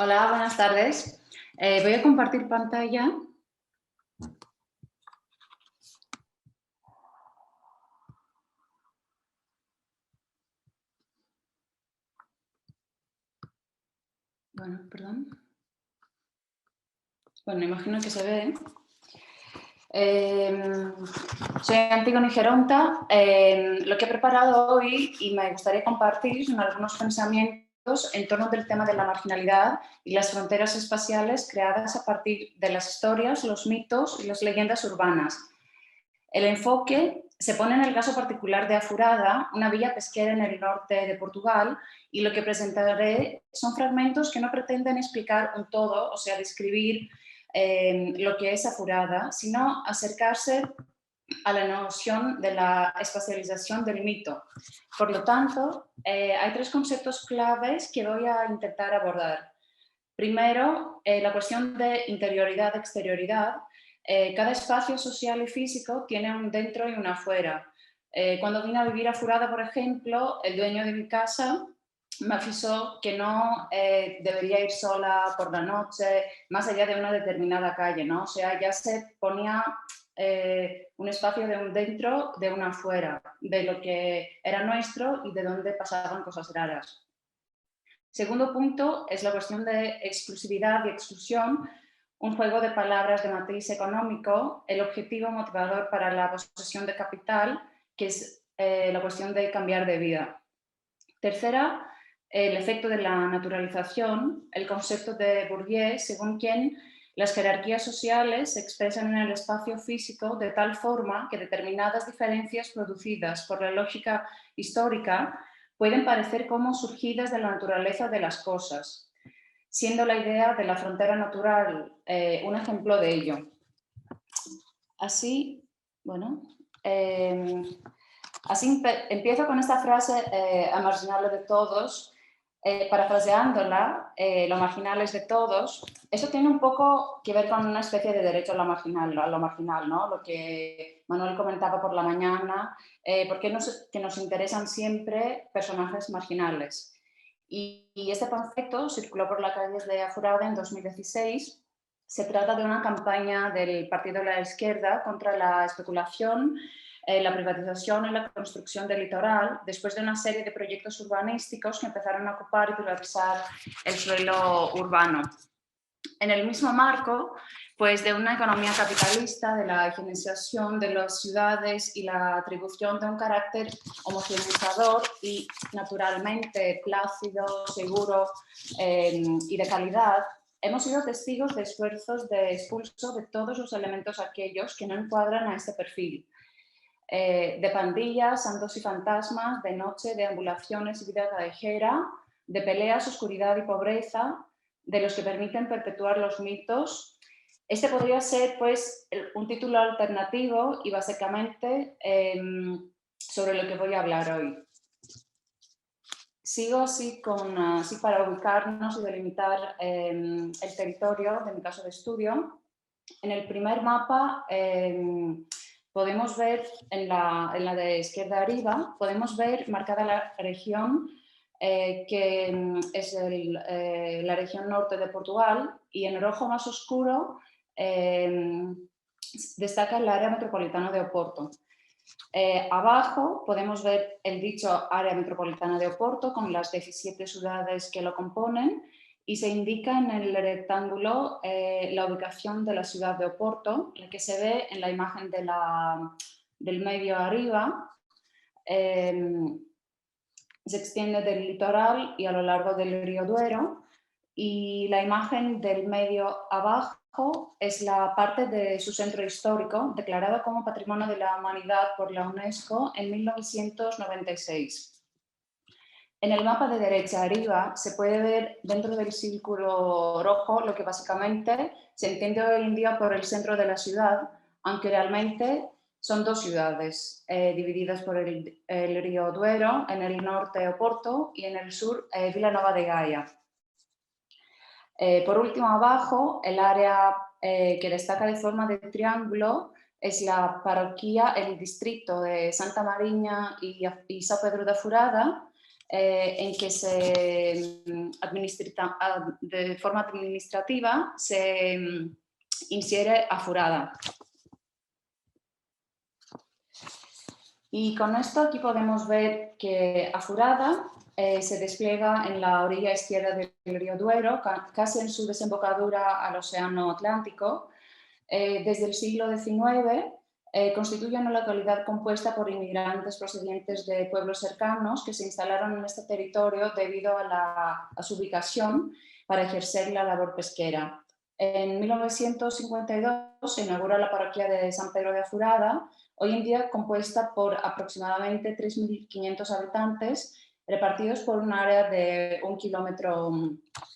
Hola, buenas tardes. Voy a compartir pantalla. Bueno, perdón. Bueno, imagino que se ve. Soy Antígona Geronta. Lo que he preparado hoy y me gustaría compartir son algunos pensamientos en torno del tema de la marginalidad y las fronteras espaciales creadas a partir de las historias, los mitos y las leyendas urbanas. El enfoque se pone en el caso particular de Afurada, una villa pesquera en el norte de Portugal, y lo que presentaré son fragmentos que no pretenden explicar un todo, o sea, describir lo que es Afurada, sino acercarse a la noción de la espacialización del mito. Por lo tanto, hay tres conceptos claves que voy a intentar abordar. Primero, la cuestión de interioridad-exterioridad. Cada espacio social y físico tiene un dentro y un afuera. Cuando vine a vivir a Furada, por ejemplo, el dueño de mi casa me avisó que no debería ir sola por la noche, más allá de una determinada calle, ¿no? O sea, ya se ponía un espacio de un dentro, de un afuera, de lo que era nuestro y de dónde pasaban cosas raras. Segundo punto es la cuestión de exclusividad y exclusión, un juego de palabras de matriz económico, el objetivo motivador para la posesión de capital, que es la cuestión de cambiar de vida. Tercera, el efecto de la naturalización, el concepto de Bourdieu, según quien las jerarquías sociales se expresan en el espacio físico de tal forma que determinadas diferencias producidas por la lógica histórica pueden parecer como surgidas de la naturaleza de las cosas, siendo la idea de la frontera natural un ejemplo de ello. Así, bueno, así empiezo con esta frase, a marginal de todos, parafraseándola, lo marginal es de todos. Eso tiene un poco que ver con una especie de derecho a lo marginal, ¿no? Lo que Manuel comentaba por la mañana, porque que nos interesan siempre personajes marginales. Y este concepto circuló por las calles de Afurada en 2016. Se trata de una campaña del Partido de la Izquierda contra la especulación, la privatización y la construcción del litoral, después de una serie de proyectos urbanísticos que empezaron a ocupar y privatizar el suelo urbano. En el mismo marco, pues, de una economía capitalista, de la higienización de las ciudades y la atribución de un carácter homogeneizador y naturalmente plácido, seguro y de calidad, hemos sido testigos de esfuerzos de expulso de todos los elementos aquellos que no encuadran a este perfil. De pandillas, santos y fantasmas, de noche, de ambulaciones y vida callejera, de peleas, oscuridad y pobreza, de los que permiten perpetuar los mitos. Este podría ser, pues, un título alternativo y básicamente sobre lo que voy a hablar hoy. Sigo así para ubicarnos y delimitar el territorio de mi caso de estudio. En el primer mapa podemos ver, en la de izquierda arriba, podemos ver marcada la región que es la región norte de Portugal, y en rojo más oscuro destaca el área metropolitana de Oporto. Abajo podemos ver el dicho área metropolitana de Oporto con las 17 ciudades que lo componen, y se indica en el rectángulo la ubicación de la ciudad de Oporto, la que se ve en la imagen del medio arriba. Se extiende del litoral y a lo largo del río Duero, y la imagen del medio abajo es la parte de su centro histórico, declarado como Patrimonio de la Humanidad por la UNESCO en 1996. En el mapa de derecha arriba se puede ver dentro del círculo rojo lo que básicamente se entiende hoy en día por el centro de la ciudad, aunque realmente son dos ciudades divididas por el río Duero, en el norte Oporto y en el sur Vilanova de Gaia. Por último, abajo, el área que destaca de forma de triángulo es la parroquia, el distrito de Santa Mariña y São Pedro da Furada, en que de forma administrativa se insiere Aforada. Y con esto aquí podemos ver que Aforada se despliega en la orilla izquierda del río Duero, casi en su desembocadura al Océano Atlántico. Desde el siglo XIX constituye una localidad compuesta por inmigrantes procedentes de pueblos cercanos que se instalaron en este territorio debido a su ubicación para ejercer la labor pesquera. En 1952 se inaugura la parroquia de San Pedro de Aforada, hoy en día compuesta por aproximadamente 3.500 habitantes repartidos por un área de 1 kilómetro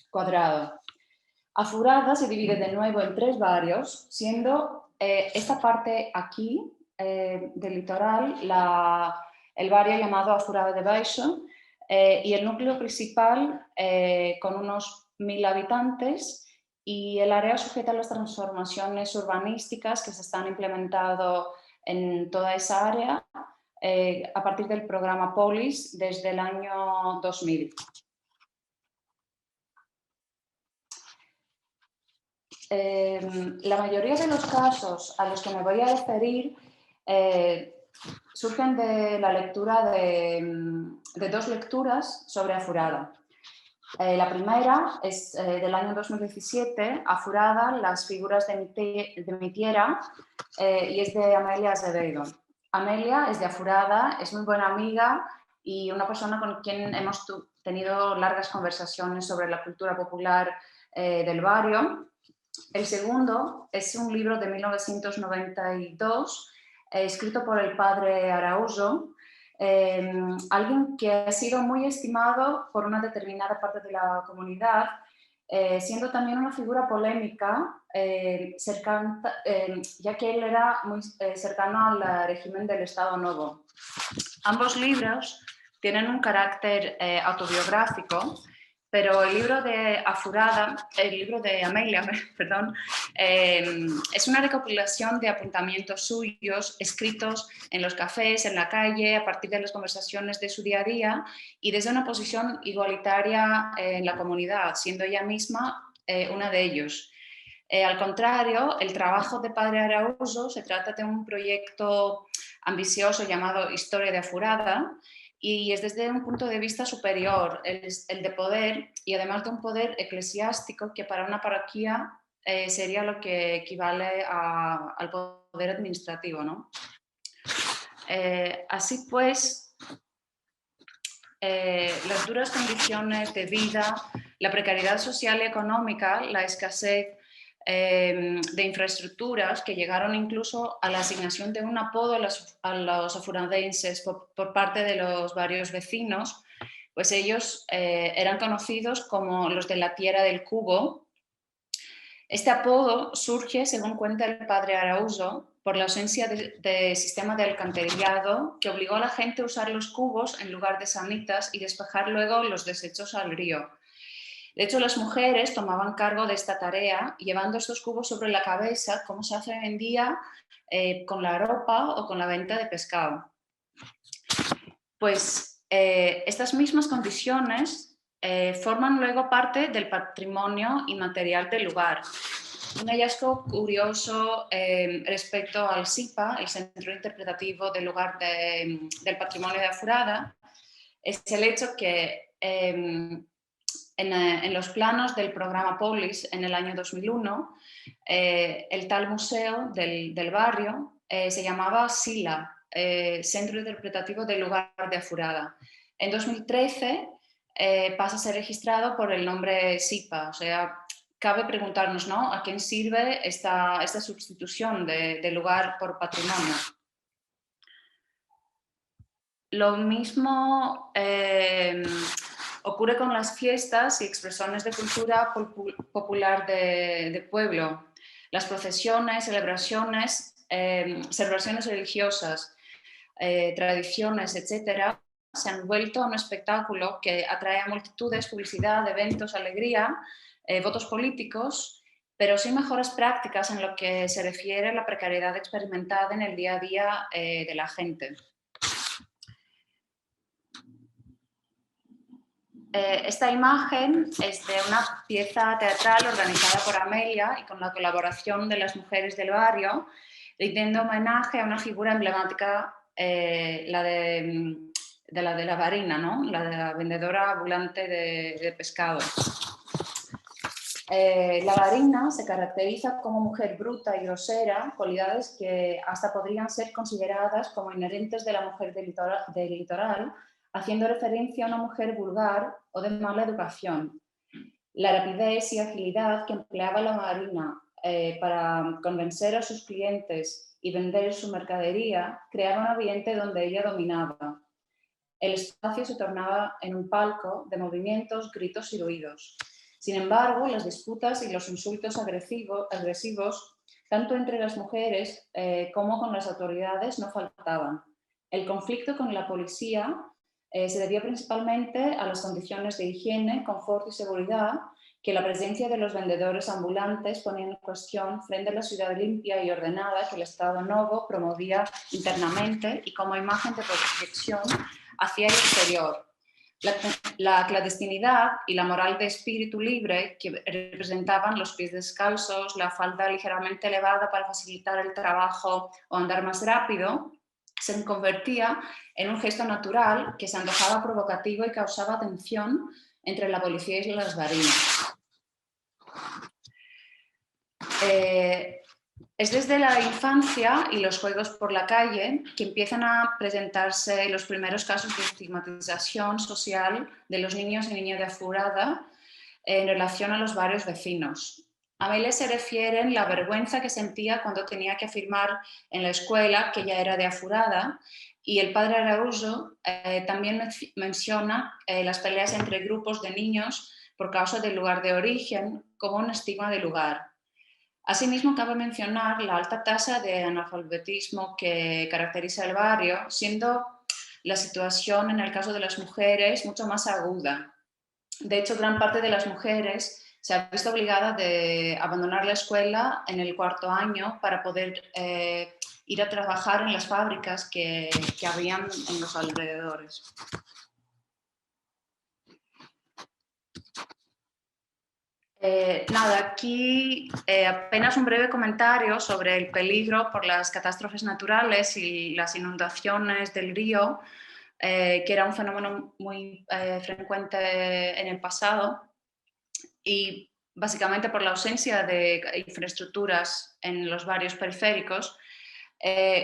cuadrado. Aforada se divide de nuevo en 3 barrios, siendo esta parte aquí del litoral el barrio llamado Aforada de Baixo y el núcleo principal con unos 1.000 habitantes, y el área sujeta a las transformaciones urbanísticas que se están implementando en toda esa área a partir del programa Polis desde el año 2000. La mayoría de los casos a los que me voy a referir surgen de la lectura de 2 lecturas sobre Aforada. La primera es del año 2017, Aforada, las figuras de mi tierra, y es de Amelia Azevedo. Amelia es de Aforada, es muy buena amiga y una persona con quien hemos tenido largas conversaciones sobre la cultura popular del barrio. El segundo es un libro de 1992, escrito por el padre Araujo, alguien que ha sido muy estimado por una determinada parte de la comunidad, siendo también una figura polémica, ya que él era muy cercano al régimen del Estado Novo. Ambos libros tienen un carácter autobiográfico, pero el libro de Amelia, perdón, es una recopilación de apuntamientos suyos escritos en los cafés, en la calle, a partir de las conversaciones de su día a día y desde una posición igualitaria en la comunidad, siendo ella misma una de ellos. Al contrario, el trabajo de padre Araujo se trata de un proyecto ambicioso llamado Historia de Aforada, y es desde un punto de vista superior, el de poder, y además de un poder eclesiástico que para una parroquia sería lo que equivale al poder administrativo, ¿no? Así pues, las duras condiciones de vida, la precariedad social y económica, la escasez de infraestructuras que llegaron incluso a la asignación de un apodo a los aforadenses por parte de los varios vecinos, pues ellos eran conocidos como los de la Tierra del Cubo. Este apodo surge, según cuenta el padre Araujo, por la ausencia de sistema de alcantarillado que obligó a la gente a usar los cubos en lugar de sanitas y despejar luego los desechos al río. De hecho, las mujeres tomaban cargo de esta tarea, llevando estos cubos sobre la cabeza, como se hace hoy en día con la ropa o con la venta de pescado. Pues estas mismas condiciones forman luego parte del patrimonio inmaterial del lugar. Un hallazgo curioso respecto al SIPA, el Centro Interpretativo del Lugar del Patrimonio de Aforada, es el hecho que en los planos del programa Polis en el año 2001, el tal museo del barrio se llamaba SILA, Centro Interpretativo del Lugar de Aforada. En 2013 pasa a ser registrado por el nombre SIPA, o sea, cabe preguntarnos, ¿no?, a quién sirve esta sustitución de lugar por patrimonio. Lo mismo ocurre con las fiestas y expresiones de cultura popular de pueblo. Las procesiones, celebraciones religiosas, tradiciones, etcétera, se han vuelto un espectáculo que atrae a multitudes, publicidad, eventos, alegría, votos políticos, pero sin mejores prácticas en lo que se refiere a la precariedad experimentada en el día a día de la gente. Esta imagen es de una pieza teatral organizada por Amelia y con la colaboración de las mujeres del barrio, rindiendo homenaje a una figura emblemática, la de la Varina, ¿no? La de la vendedora ambulante de pescado. La Varina se caracteriza como mujer bruta y grosera, cualidades que hasta podrían ser consideradas como inherentes de la mujer del litoral, haciendo referencia a una mujer vulgar o de mala educación. La rapidez y agilidad que empleaba la Varina para convencer a sus clientes y vender su mercadería creaba un ambiente donde ella dominaba. El espacio se tornaba en un palco de movimientos, gritos y ruidos. Sin embargo, las disputas y los insultos agresivos, tanto entre las mujeres como con las autoridades, no faltaban. El conflicto con la policía se debió principalmente a las condiciones de higiene, confort y seguridad que la presencia de los vendedores ambulantes ponía en cuestión frente a la ciudad limpia y ordenada que el Estado Novo promovía internamente y como imagen de proyección hacia el exterior. La clandestinidad y la moral de espíritu libre que representaban los pies descalzos, la falda ligeramente elevada para facilitar el trabajo o andar más rápido, se convertía en un gesto natural que se antojaba provocativo y causaba tensión entre la policía y las varinas. Es desde la infancia y los juegos por la calle que empiezan a presentarse los primeros casos de estigmatización social de los niños y niñas de Aforada en relación a los barrios vecinos. Amelia se refiere en la vergüenza que sentía cuando tenía que afirmar en la escuela que ella era de Aforada, y el padre Araujo también menciona las peleas entre grupos de niños por causa del lugar de origen como un estigma del lugar. Asimismo, cabe mencionar la alta tasa de analfabetismo que caracteriza el barrio, siendo la situación en el caso de las mujeres mucho más aguda. De hecho, gran parte de las mujeres se ha visto obligada a abandonar la escuela en el cuarto año para poder ir a trabajar en las fábricas que habían en los alrededores. Nada, aquí apenas un breve comentario sobre el peligro por las catástrofes naturales y las inundaciones del río, que era un fenómeno muy frecuente en el pasado y básicamente por la ausencia de infraestructuras en los barrios periféricos.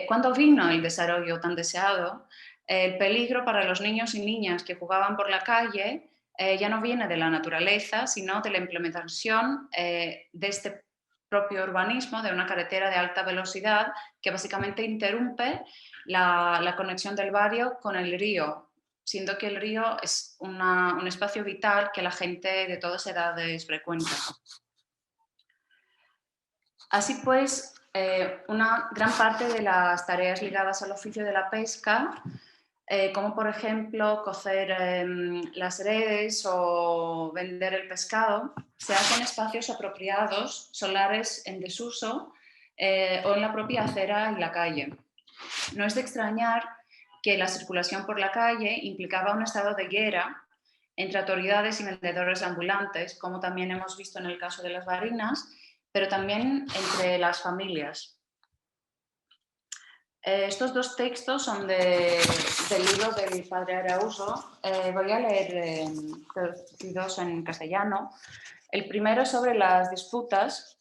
Cuando vino el desarrollo tan deseado, el peligro para los niños y niñas que jugaban por la calle ya no viene de la naturaleza, sino de la implementación de este propio urbanismo, de una carretera de alta velocidad que básicamente interrumpe la conexión del barrio con el río, siendo que el río es un espacio vital que la gente de todas edades frecuenta. Así pues, una gran parte de las tareas ligadas al oficio de la pesca, como por ejemplo cocer las redes o vender el pescado, se hacen en espacios apropiados, solares en desuso o en la propia acera y la calle. No es de extrañar que la circulación por la calle implicaba un estado de guerra entre autoridades y vendedores ambulantes, como también hemos visto en el caso de las varinas, pero también entre las familias. Estos dos textos son del libro del padre Araujo. Voy a leer traducidos en castellano. El primero es sobre las disputas.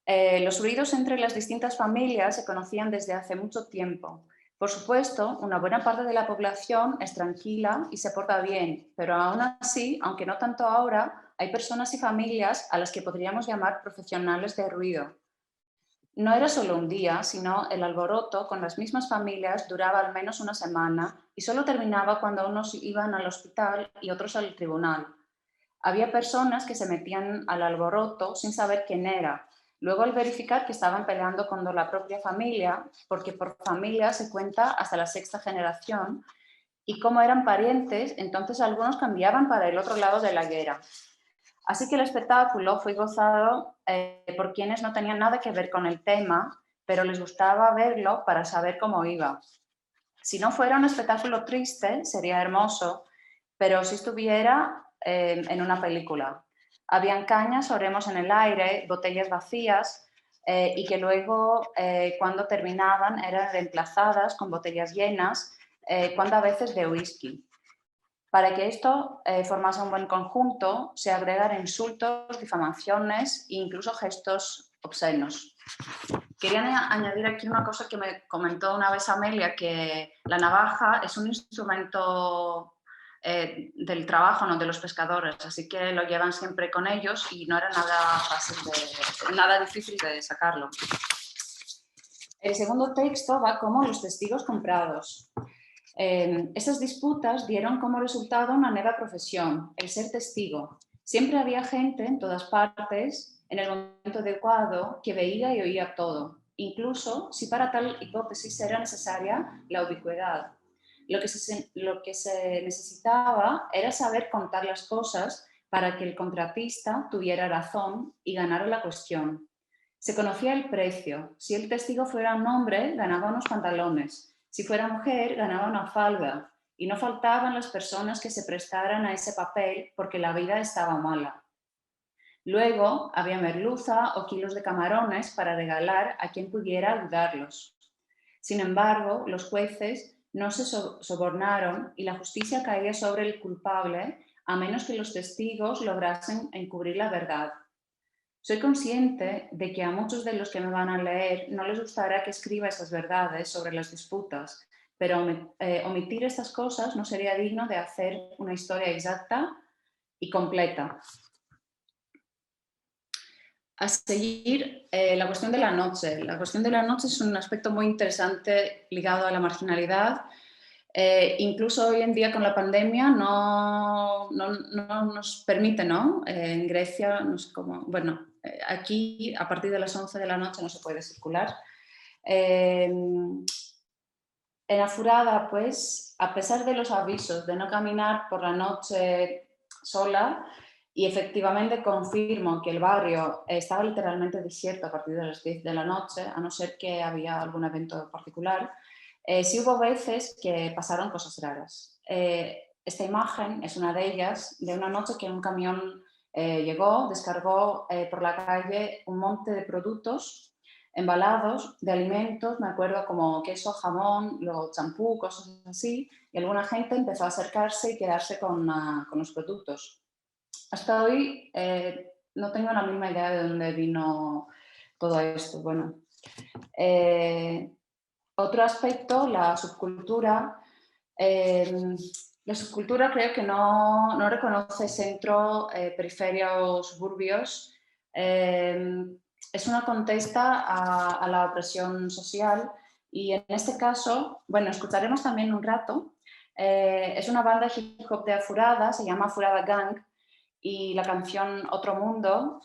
Los ruidos entre las distintas familias se conocían desde hace mucho tiempo. Por supuesto, una buena parte de la población es tranquila y se porta bien, pero aún así, aunque no tanto ahora, hay personas y familias a las que podríamos llamar profesionales de ruido. No era solo un día, sino el alboroto con las mismas familias duraba al menos una semana y solo terminaba cuando unos iban al hospital y otros al tribunal. Había personas que se metían al alboroto sin saber quién era. Luego, al verificar que estaban peleando con la propia familia, porque por familia se cuenta hasta la sexta generación, y como eran parientes, entonces algunos cambiaban para el otro lado de la guerra. Así que el espectáculo fue gozado por quienes no tenían nada que ver con el tema, pero les gustaba verlo para saber cómo iba. Si no fuera un espectáculo triste, sería hermoso, pero si estuviera en una película. Habían cañas, oremos en el aire, botellas vacías y que luego, cuando terminaban, eran reemplazadas con botellas llenas, cuando a veces de whisky. Para que esto formase un buen conjunto, se agregan insultos, difamaciones e incluso gestos obscenos. Quería añadir aquí una cosa que me comentó una vez Amelia, que la navaja es un instrumento del trabajo, ¿no?, de los pescadores, así que lo llevan siempre con ellos y no era nada difícil de sacarlo. El segundo texto va como los testigos comprados. Esas disputas dieron como resultado una nueva profesión, el ser testigo. Siempre había gente en todas partes, en el momento adecuado, que veía y oía todo, incluso si para tal hipótesis era necesaria la ubicuidad. Lo que se necesitaba era saber contar las cosas para que el contratista tuviera razón y ganara la cuestión. Se conocía el precio. Si el testigo fuera un hombre, ganaba unos pantalones. Si fuera mujer, ganaba una falda. Y no faltaban las personas que se prestaran a ese papel porque la vida estaba mala. Luego había merluza o kilos de camarones para regalar a quien pudiera ayudarlos. Sin embargo, los jueces no se sobornaron y la justicia caía sobre el culpable a menos que los testigos lograsen encubrir la verdad. Soy consciente de que a muchos de los que me van a leer no les gustará que escriba esas verdades sobre las disputas, pero omitir estas cosas no sería digno de hacer una historia exacta y completa. A seguir, la cuestión de la noche. La cuestión de la noche es un aspecto muy interesante ligado a la marginalidad. Incluso hoy en día con la pandemia no nos permite, ¿no? En Grecia, no sé cómo, bueno, aquí a partir de las 11 de la noche no se puede circular. En Afourada, pues, a pesar de los avisos de no caminar por la noche sola, y efectivamente confirmo que el barrio estaba literalmente desierto a partir de las 10 de la noche, a no ser que había algún evento particular, sí hubo veces que pasaron cosas raras. Esta imagen es una de ellas, de una noche que un camión llegó, descargó por la calle un monte de productos embalados de alimentos, me acuerdo como queso, jamón, luego champú, cosas así, y alguna gente empezó a acercarse y quedarse con los productos. Hasta hoy no tengo la misma idea de dónde vino todo esto. Bueno, otro aspecto, la subcultura. La subcultura creo que no reconoce centro, periferia o suburbios. Es una contesta a la opresión social y en este caso, bueno, escucharemos también un rato. Es una banda hip hop de Afourada, se llama Afourada Gang y la canción Otro Mundo.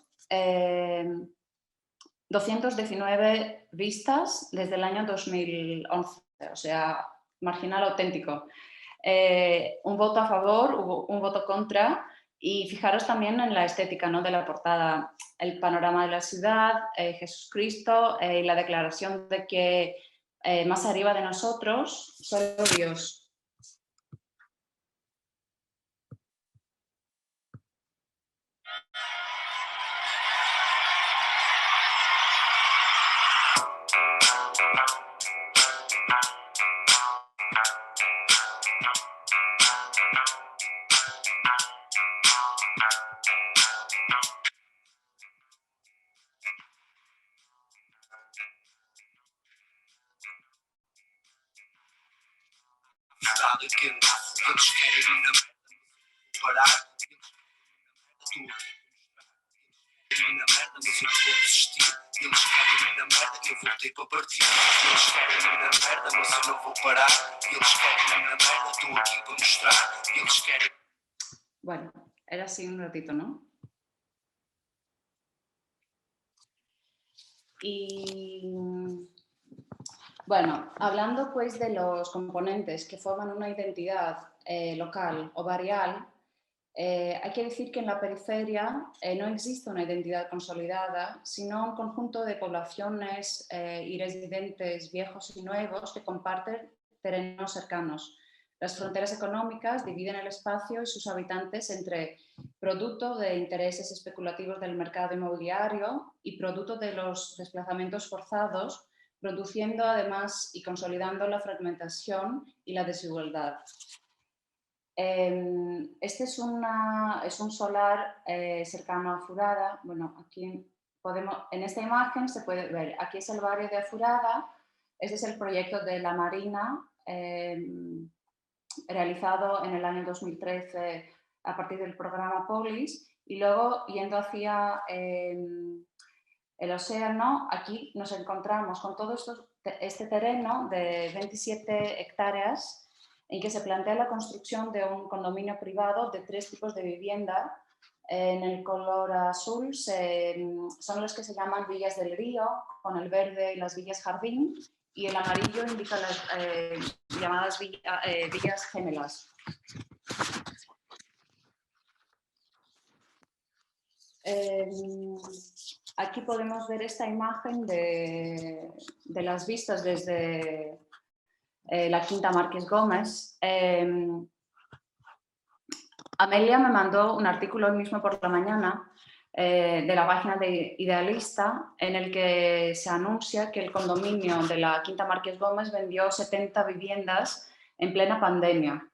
219 vistas desde el año 2011, o sea, marginal auténtico. Un voto a favor, un voto contra y fijaros también en la estética, ¿no?, de la portada, el panorama de la ciudad, Jesucristo y la declaración de que más arriba de nosotros solo Dios. Bueno, era así un ratito, ¿no? Y bueno, hablando pues de los componentes que forman una identidad local o barrial, hay que decir que en la periferia no existe una identidad consolidada, sino un conjunto de poblaciones y residentes viejos y nuevos que comparten terrenos cercanos, Las fronteras económicas dividen el espacio y sus habitantes entre producto de intereses especulativos del mercado inmobiliario y producto de los desplazamientos forzados, produciendo además y consolidando la fragmentación y la desigualdad. Este es un solar cercano a Furada. Bueno, aquí en esta imagen se puede ver, aquí es el barrio de Furada. Este es el proyecto de la Marina, realizado en el año 2013 a partir del programa Polis, y luego yendo hacia el océano, aquí nos encontramos con todo este terreno de 27 hectáreas en que se plantea la construcción de un condominio privado de 3 tipos de vivienda. En el color azul son los que se llaman villas del río, con el verde las villas jardín, y el amarillo indica las llamadas villas gemelas. Aquí podemos ver esta imagen de las vistas desde la Quinta Márquez Gómez. Amelia me mandó un artículo hoy mismo por la mañana de la página de Idealista, en el que se anuncia que el condominio de la Quinta Márquez Gómez vendió 70 viviendas en plena pandemia.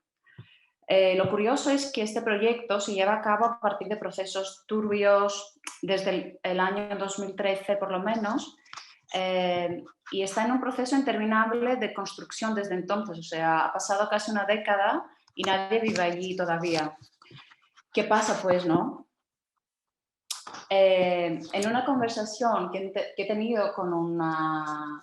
Lo curioso es que este proyecto se lleva a cabo a partir de procesos turbios desde el año 2013 por lo menos, y está en un proceso interminable de construcción desde entonces. O sea, ha pasado casi una década y nadie vive allí todavía. ¿Qué pasa, pues, no? En una conversación que he tenido con una...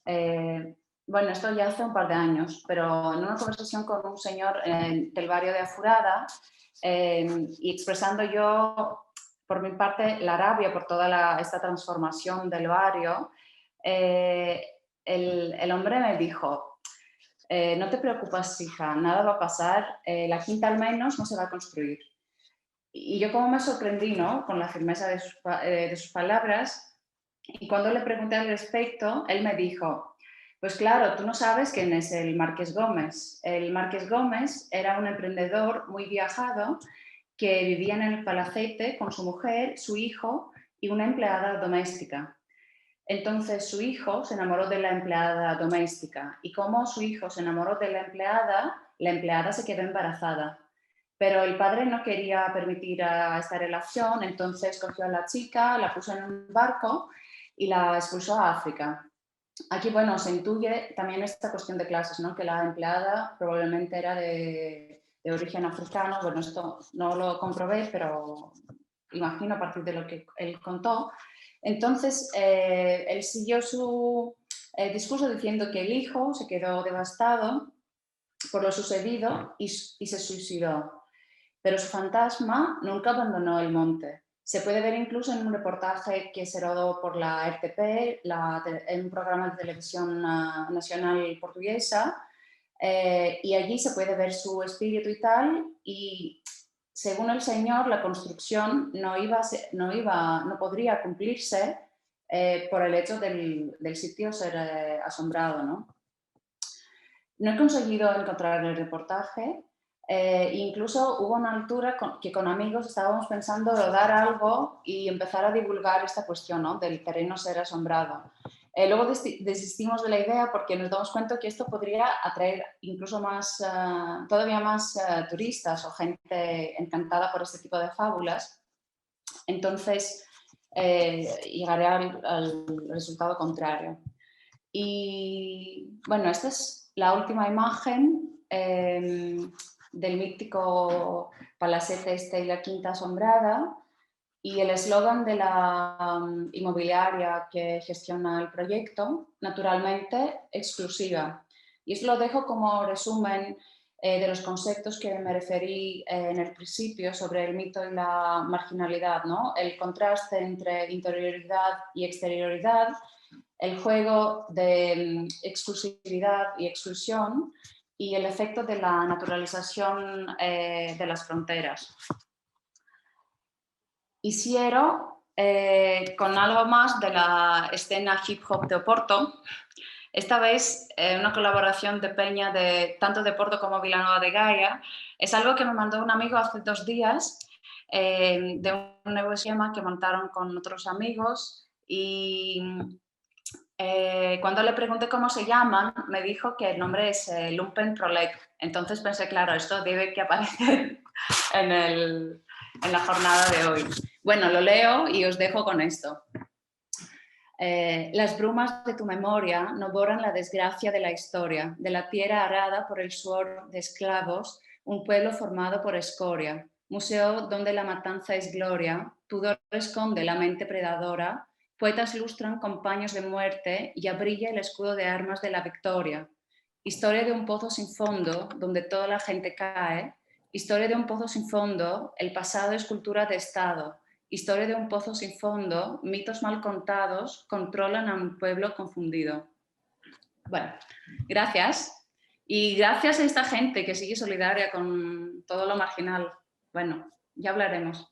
bueno, esto ya hace un par de años, pero en una conversación con un señor del barrio de Afurada, y expresando yo, por mi parte, la rabia por toda esta transformación del barrio, el hombre me dijo: no te preocupes, hija, nada va a pasar, la quinta al menos no se va a construir. Y yo como me sorprendí, ¿no?, con la firmeza de sus palabras, y cuando le pregunté al respecto, él me dijo: pues claro, tú no sabes quién es el Márquez Gómez. El Márquez Gómez era un emprendedor muy viajado que vivía en el Palacete con su mujer, su hijo y una empleada doméstica. Entonces su hijo se enamoró de la empleada doméstica, y como su hijo se enamoró de la empleada se quedó embarazada. Pero el padre no quería permitir esta relación, entonces cogió a la chica, la puso en un barco y la expulsó a África. Aquí, bueno, se intuye también esta cuestión de clases, ¿no?, que la empleada probablemente era de origen africano. Bueno, esto no lo comprobé, pero imagino a partir de lo que él contó. Entonces, él siguió su discurso diciendo que el hijo se quedó devastado por lo sucedido y se suicidó. Pero su fantasma nunca abandonó el monte. Se puede ver incluso en un reportaje que se rodó por la RTP, en un programa de televisión nacional portuguesa, y allí se puede ver su espíritu y tal, y según el señor la construcción no podría cumplirse por el hecho del sitio ser asombrado, ¿no? No he conseguido encontrar el reportaje. Incluso hubo una altura que con amigos estábamos pensando de dar algo y empezar a divulgar esta cuestión, ¿no?, del terreno ser asombrado. Luego desistimos de la idea porque nos damos cuenta que esto podría atraer incluso todavía más turistas o gente encantada por este tipo de fábulas. Entonces llegaré al resultado contrario. Y bueno, esta es la última imagen del mítico Palacete y la Quinta Asombrada, y el eslogan de la inmobiliaria que gestiona el proyecto: naturalmente exclusiva. Y esto lo dejo como resumen de los conceptos que me referí en el principio sobre el mito y la marginalidad, ¿no? El contraste entre interioridad y exterioridad, el juego de exclusividad y exclusión, y el efecto de la naturalización de las fronteras. Y cierro con algo más de la escena hip hop de Oporto, Esta vez una colaboración de Peña de tanto de Porto como Vilanova de Gaia. Es algo que me mandó un amigo hace 2 días de un nuevo esquema que montaron con otros amigos y cuando le pregunté cómo se llaman, me dijo que el nombre es Lumpen Prolec. Entonces pensé, claro, esto debe que aparecer en la jornada de hoy. Bueno, lo leo y os dejo con esto. Las brumas de tu memoria no borran la desgracia de la historia, de la tierra arada por el sudor de esclavos, un pueblo formado por escoria, museo donde la matanza es gloria, pudor esconde la mente predadora, poetas lustran con paños de muerte, ya brilla el escudo de armas de la victoria. Historia de un pozo sin fondo, donde toda la gente cae, historia de un pozo sin fondo, el pasado es cultura de Estado. Historia de un pozo sin fondo, mitos mal contados, controlan a un pueblo confundido. Bueno, gracias. Y gracias a esta gente que sigue solidaria con todo lo marginal. Bueno, ya hablaremos.